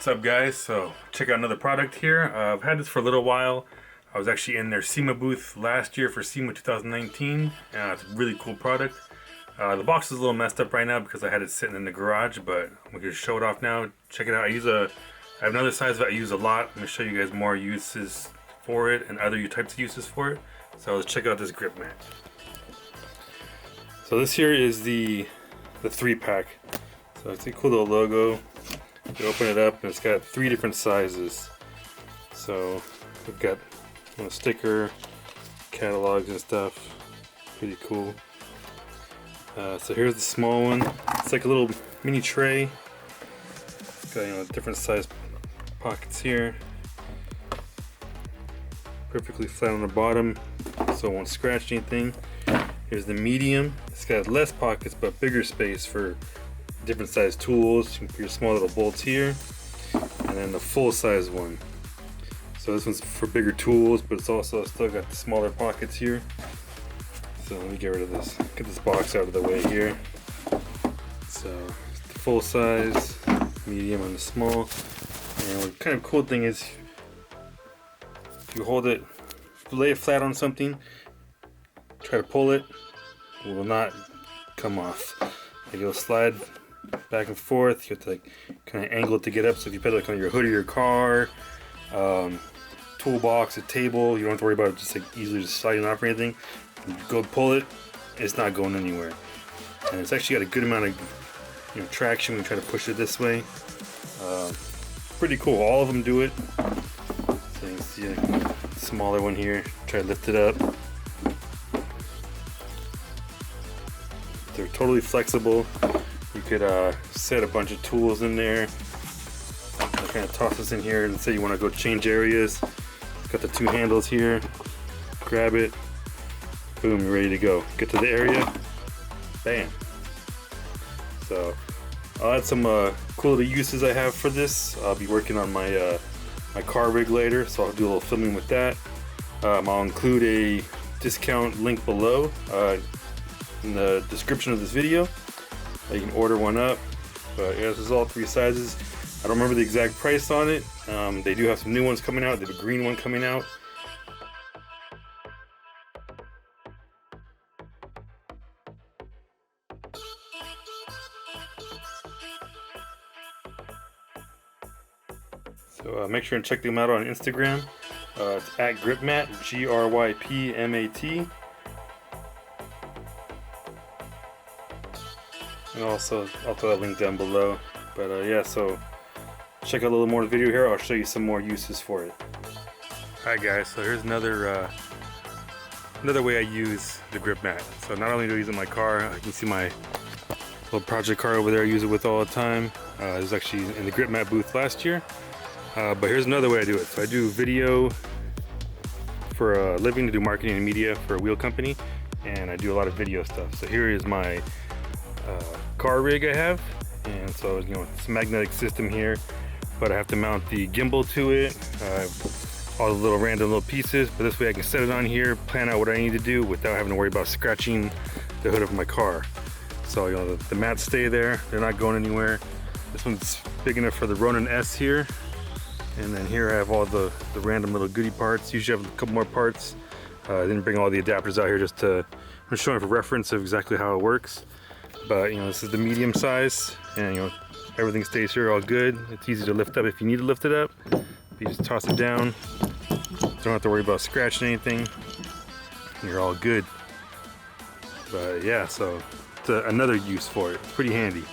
What's up, guys? So check out another product here. I've had this for a little while. I was actually in their SEMA booth last year for SEMA 2019. It's a really cool product. The box is a little messed up right now because I had it sitting in the garage, but I'm going to show it off now. Check it out. I have another size that I use a lot. I'm going to show you guys more uses for it and other types of uses for it. So let's check out this Grypmat. So this here is the 3-pack. So it's a cool little logo. You open it up and it's got 3 different sizes. So we've got a sticker, catalogs and stuff. Pretty cool. So here's the small one. It's like a little mini tray. It's got different size pockets here. Perfectly flat on the bottom, so it won't scratch anything. Here's the medium. It's got less pockets but bigger space for different size tools. You can put your small little bolts here. And then the full size one. So this one's for bigger tools, but it's also still got the smaller pockets here. So let me get rid of this. Get this box out of the way here. So the full size, medium, and the small. And what kind of cool thing is, if you hold it, lay it flat on something, try to pull it, it will not come off. Like it'll slide back and forth. You have to kind of angle it to get up. So if you put it on your hood of your car, toolbox, a table, you don't have to worry about it just easily just sliding off or anything. You go pull it, it's not going anywhere. And it's actually got a good amount of traction when you try to push it this way. Pretty cool. All of them do it. So you can see a smaller one here. Try to lift it up. They're totally flexible. You could set a bunch of tools in there. Kind of toss this in here and say you want to go change areas. Got the 2 handles here. Grab it. Boom, you're ready to go. Get to the area. Bam. So I'll add some cool little uses I have for this. I'll be working on my my car rig later, so I'll do a little filming with that. I'll include a discount link below in the description of this video. You can order one up. But yeah, this is all 3 sizes. I don't remember the exact price on it. They do have some new ones coming out. They have a green one coming out. So make sure and check them out on Instagram. It's at Grypmat, Grypmat. And also, I'll throw that link down below. But yeah, so check out a little more of the video here. I'll show you some more uses for it. Alright guys, so here's another way I use the Grypmat. So not only do I use it in my car, you can see my little project car over there I use it with all the time. It was actually in the Grypmat booth last year. But here's another way I do it. So I do video for a living, to do marketing and media for a wheel company, and I do a lot of video stuff. So here is my car rig I have, and so it's a magnetic system here, but I have to mount the gimbal to it. I have all the little random little pieces, but this way I can set it on here, plan out what I need to do without having to worry about scratching the hood of my car. So the mats stay there, they're not going anywhere. This one's big enough for the Ronin S here. And then here I have all the random little goodie parts. Usually I have a couple more parts. I didn't bring all the adapters out here just to, I'm showing for reference of exactly how it works. But this is the medium size, and everything stays here all good. It's easy to lift up if you need to lift it up. You just toss it down. Don't have to worry about scratching anything. You're all good. But yeah, so it's another use for it. It's pretty handy.